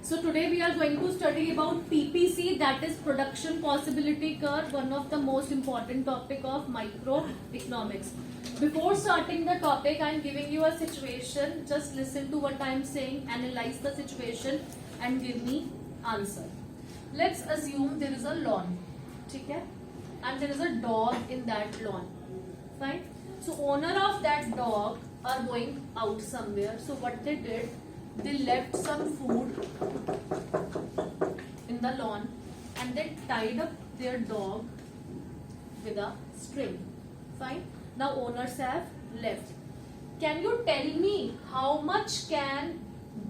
So today we are going to study about PPC, that is production possibility curve, one of the most important topic of microeconomics. Before starting the topic, I am giving you a situation. Just listen to what I am saying, analyze the situation and give me answer. Let's assume there is a lawn, okay? And there is a dog in that lawn, fine? So owner of that dog are going out somewhere. So what they did, they left some food in the lawn and they tied up their dog with a string, fine? Now owners have left. Can you tell me how much can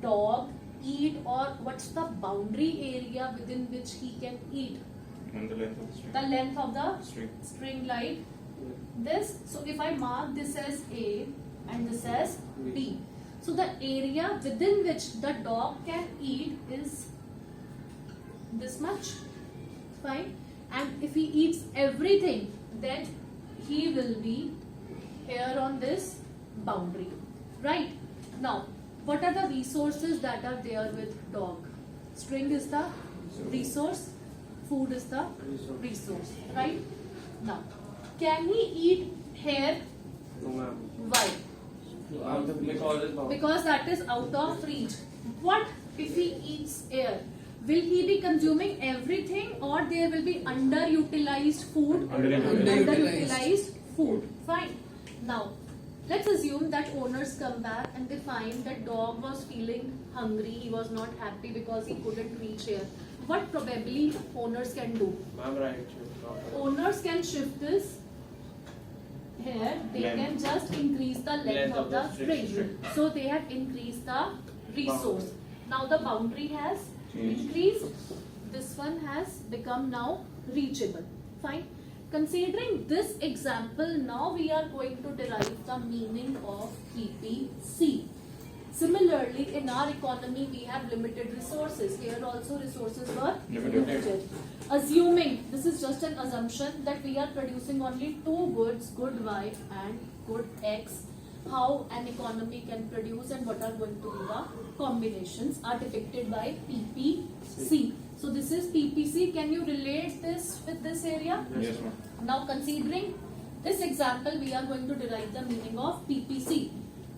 dog eat, or what's the boundary area within which he can eat? And the length of the string. The length of the String. like this. So if I mark this as A and this as B, so the area within which the dog can eat is this much, fine? And if he eats everything, then he will be here on this boundary, right? Now, what are the resources that are there with dog? String is the resource, food is the resource, right? Now, can he eat here? Why? Because that is out of reach. What if he eats air? Will he be consuming everything, or there will be underutilized food? Underutilized food. Fine. Now, let's assume that owners come back and they find that dog was feeling hungry. He was not happy because he couldn't reach air. What probably owners can do? Owners can shift this here. They can just increase the length of the string. So they have increased the resource. Now the boundary has increased. This one has become now reachable. Fine. Considering this example, now we are going to derive the meaning of PPC. Similarly, in our economy, we have limited resources. Here also resources were limited. Assuming, this is just an assumption, that we are producing only two goods, good Y and good X. How an economy can produce and what are going to be the combinations are depicted by PPC. So this is PPC. Can you relate this with this area? Yes, ma'am. Now considering this example, we are going to derive the meaning of PPC.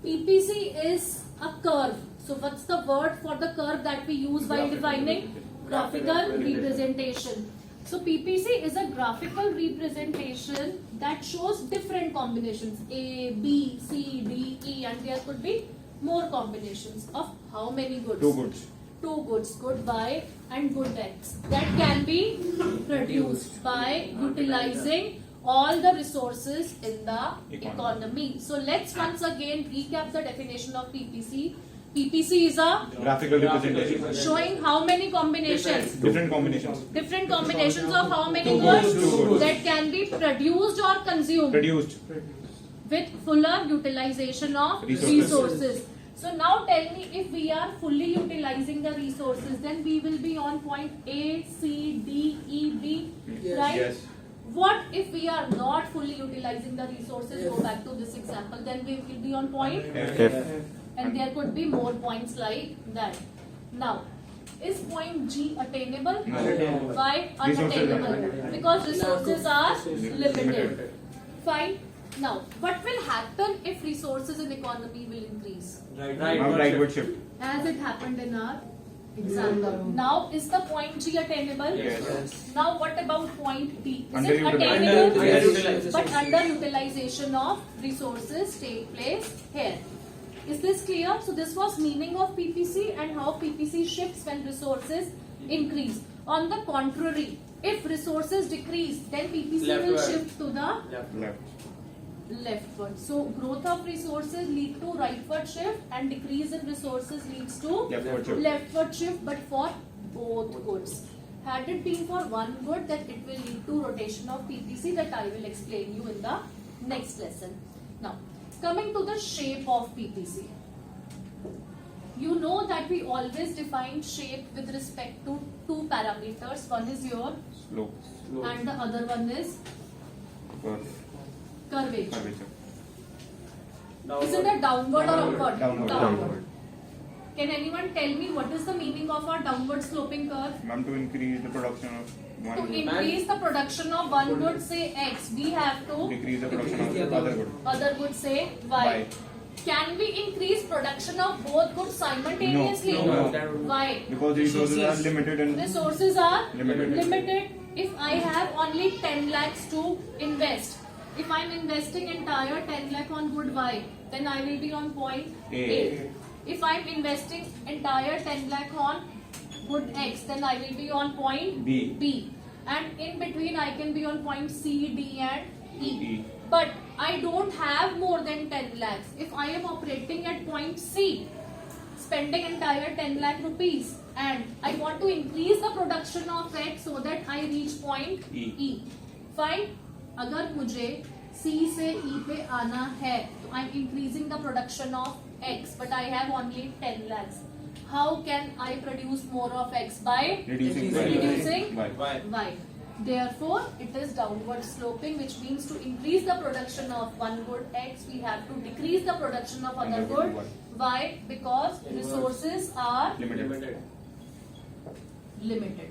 PPC is a curve. So what's the word for the curve that we use while defining? Graphical representation. So PPC is a graphical representation that shows different combinations A, B, C, D, E, and there could be more combinations of how many goods? Two goods. Two goods, good Y and good X, that can be produced by utilizing all the resources in the economy. So let's once again recap the definition of PPC. PPC is a Graphical representation. showing how many combinations? Different combinations. Different combinations of how many goods Two goods. that can be produced or consumed Produced. with fuller utilization of resources. So now tell me, if we are fully utilizing the resources, then we will be on point A, C, D, E, B, right? Yes. What if we are not fully utilizing the resources? Go back to this example, then we will be on point F. and there could be more points like that. Now, is point G attainable? No. Why unattainable? Because resources are limited. Fine. Now, what will happen if resources in economy will increase? Rightward shift. As it happened in our example. Now, is the point G attainable? Yes. Now, what about point D? Is it Underutilized. attainable? Underutilized. But underutilization of resources take place here. Is this clear? So, this was meaning of PPC and how PPC shifts when resources increase. On the contrary, if resources decrease, then PPC will Leftward. shift to the Left. leftward. So growth of resources lead to rightward shift and decrease in resources leads to Leftward shift. leftward shift, but for both goods. Had it been for one good, then it will lead to rotation of PPC, that I will explain you in the next lesson. Now, coming to the shape of PPC. You know that we always define shape with respect to two parameters. One is your Slope. and the other one is Curve. curvature. Downward. Is it a downward or upward? Downward. Downward. Can anyone tell me what is the meaning of our downward sloping curve? Ma'am, to increase the production of To one good, increase the production of one good, say X, we have to decrease the production of other good. other good, say Y. Y. Can we increase production of both goods simultaneously? No. Why? Because the resources are limited and Resources are Limited. If I have only 10 lakhs to invest, if I'm investing entire 10 lakh on good Y, then I will be on point A. If I'm investing entire 10 lakh on good X, then I will be on point B. And in between I can be on point C, D and E. E. But I don't have more than 10 lakhs. If I am operating at point C, spending entire 10 lakh rupees, and I want to increase the production of X so that I reach point E. Fine. अगर मुझे C से E पे आना है, तो I'm increasing the production of X, but I have only 10 lakhs. How can I produce more of X? By reducing Y. Therefore, it is downward sloping, which means to increase the production of one good X, we have to decrease the production of other good Y, because resources are Limited. limited.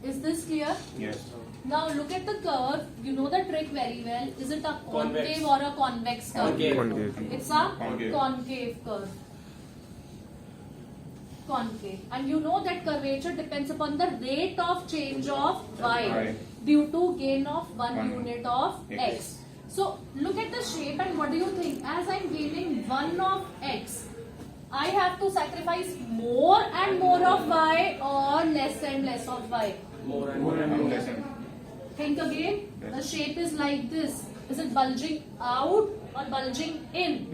Is this clear? Yes. Now look at the curve. You know the trick very well. Is it a concave or a convex curve? Concave. It's a Concave. concave curve. Concave. And you know that curvature depends upon the rate of change of y due to gain of one unit of x. So look at the shape and what do you think? As I'm gaining 1 of x, I have to sacrifice more and more of y or less and less of y? More and less. Think again. The shape is like this. Is it bulging out or bulging in?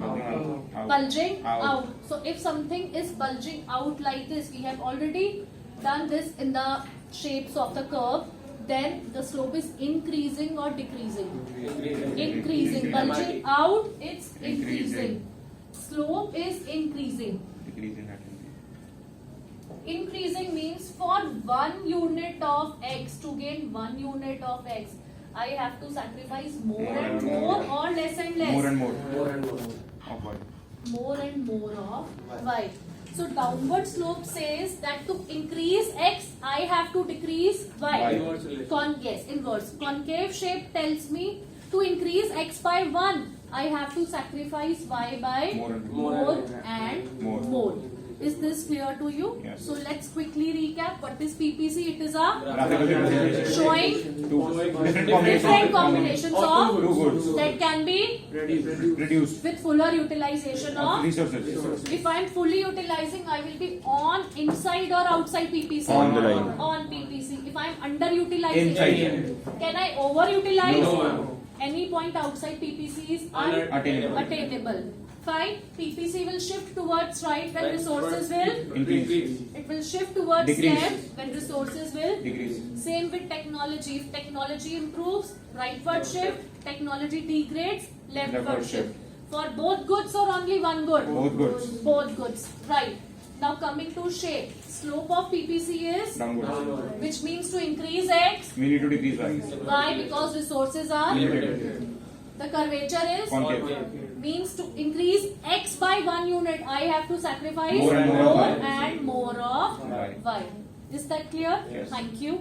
Bulging out. So if something is bulging out like this, we have already done this in the shapes of the curve, then the slope is increasing or decreasing? Increasing. Bulging out, it's increasing. Slope is increasing. Increasing means for 1 unit of x, to gain 1 unit of x, I have to sacrifice more and more or less and less? More and more of y. More and more of y. So downward slope says that to increase x, I have to decrease y. Yes, inverse. Concave shape tells me to increase x by 1, I have to sacrifice y by more and more. Is this clear to you? Yes. So let's quickly recap. What is PPC? It is a Graphical representation. showing different combinations of two goods that can be reduced with fuller utilization of. resources. If I am fully utilizing, I will be on inside or outside PPC? On the line. On PPC. If I am underutilizing, Inside. can I overutilize? No. Any point outside PPC is unattainable. Fine. PPC will shift towards right when resources will Increase. It will shift towards Decrease. left when resources will Decrease. Same with technology. If technology improves, rightward shift. Technology degrades, leftward shift. For both goods or only one good? Both goods. Both goods. Right. Now coming to shape. Slope of PPC is Downwards. which means to increase x. We need to decrease y. Why? Because resources are Limited. The curvature is Concave. means to increase x by 1 unit, I have to sacrifice More and more of y. and more of Y. y. Is that clear? Yes. Thank you.